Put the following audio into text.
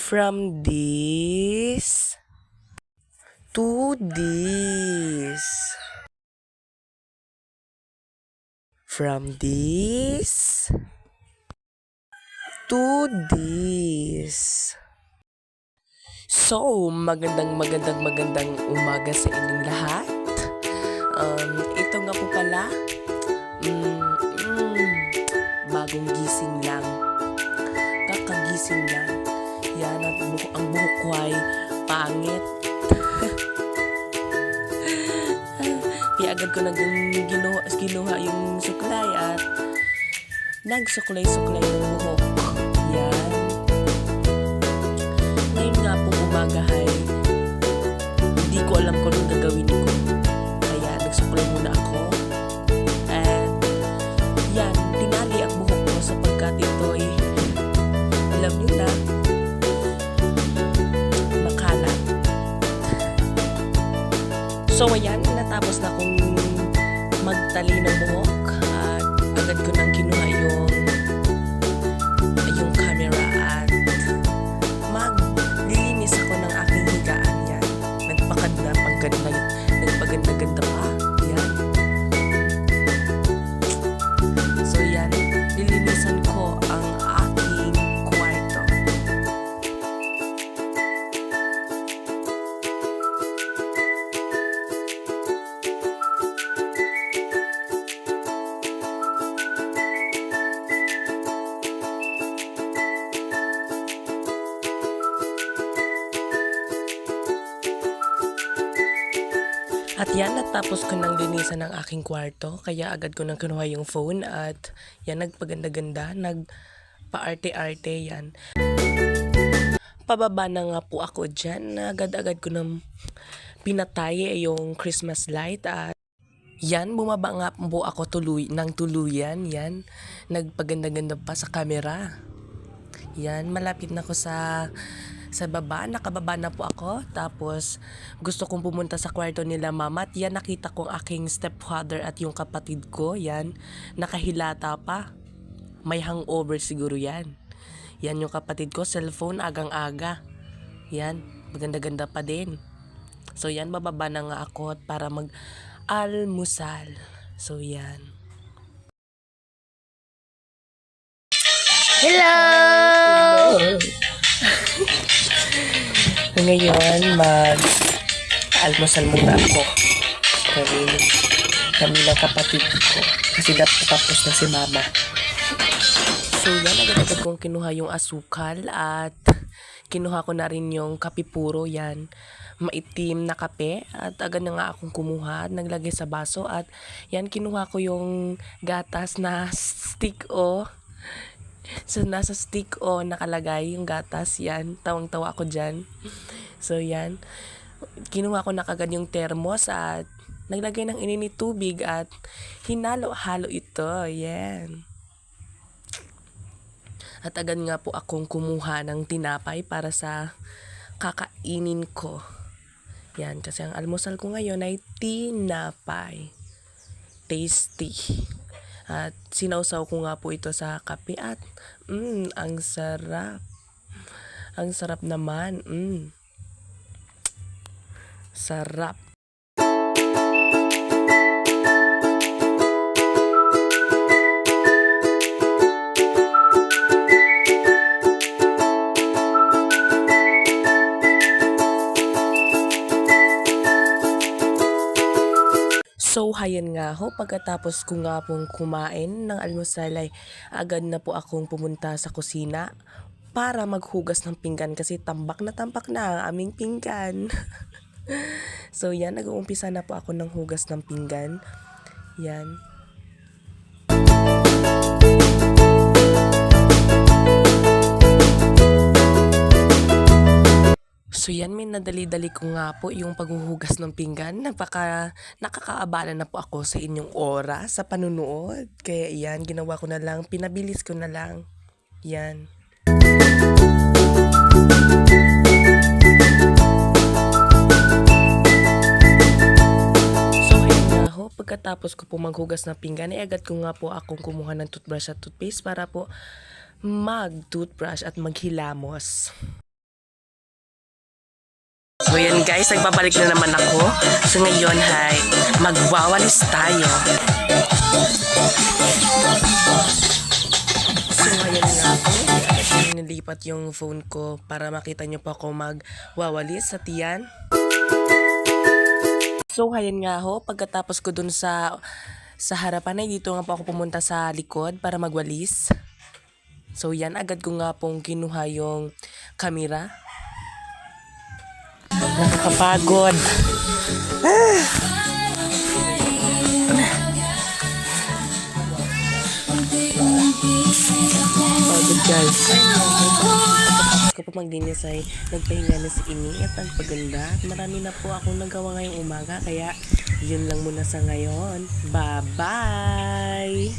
From this to this. From this to this. So, magandang umaga sa inyong lahat. Ito nga po pala, bagong gising lang. Kakagising lang. Yan, ang buhok ko ay pangit. Kaya agad ko nang ginuha yung suklay at nagsuklay-suklay ng buhok. Yan. Ngayon nga po umaga ay hindi ko alam kung anong gagawin ko. Kaya nagsuklay muna ako. And yan, tinali ang buhok ko sapagkat ito ay alam nyo na, makalat. So ayan, natapos na akong magtali ng buhok at agad ko nang kinuha yung camera at maglilinis ako ng aking higaan. Yan, nagpaganda pa. Yan. So yan, lilinisan ko ang aking kwarto. At yan, natapos ko nang linisan ang aking kwarto, kaya agad ko nang kinuha yung phone at yan, nagpaganda-ganda, nagpa-arte-arte yan. Pababa na nga po ako dyan, agad-agad ko nang pinatay yung Christmas light at yan, bumaba nga po ako tuluyan, yan, nagpaganda-ganda pa sa camera. Yan, malapit na ako sa baba, nakababa na po ako. Tapos gusto kong pumunta sa kwarto nila mama at yan, nakita ko ang aking stepfather at yung kapatid ko. Yan, nakahilata pa. May hangover siguro yan. Yan yung kapatid ko, cellphone agang-aga. Yan, maganda-ganda pa din. So yan, bababa na nga ako para mag-almusal. So yan. Hello! Ngayon, mag-almusal muna ako. Kami ng kapatid ko. Kasi tapos na si mama. So yan, agad-agad kong kinuha yung asukal at kinuha ko na rin yung kape puro. Yan, maitim na kape. At agad na nga akong kumuha at naglagay sa baso. At yan, kinuha ko yung gatas na stick So, nasa stick nakalagay yung gatas. Yan, tawang-tawa ako dyan. So, yan. Kinuha ko na kagad yung thermos at naglagay ng ininit tubig at hinalo-halo ito. Yan. At agad nga po akong kumuha ng tinapay para sa kakainin ko. Yan, kasi ang almusal ko ngayon ay tinapay. Tasty. At sinawsaw ko nga po ito sa kape at ang sarap. Ang sarap naman. Sarap. So, hayan nga ho, pagkatapos ko nga pong kumain ng almusal ay agad na po akong pumunta sa kusina para maghugas ng pinggan kasi tambak na ang aming pinggan. So, yan, nag-uumpisa na po ako ng hugas ng pinggan. Yan. So yan, may nadali-dali ko nga po yung paghuhugas ng pinggan. Nakakaabala na po ako sa inyong oras sa panunood. Kaya yan, ginawa ko na lang, pinabilis ko na lang. Yan. Pagkatapos ko po maghugas ng pinggan, agad ko nga po akong kumuha ng toothbrush at toothpaste para po mag-toothbrush at maghilamos. So yan guys, nagbabalik na naman ako. So ngayon hay, magwawalis tayo. So ngayon nga ako, nilipat yung phone ko para makita nyo pa ako magwawalis sa tiyan. So ayan nga ho, pagkatapos ko dun sa harapan ay dito nga po ako pumunta sa likod para magwalis. So yan, agad ko nga pong kinuha yung kamera. Nakakapagod. Pagod guys. Kapag maglinis ay nagpahinga na si Ini at nagpaganda. Marami na po akong nagawa ngayong umaga kaya yun lang muna sa ngayon. Bye-bye!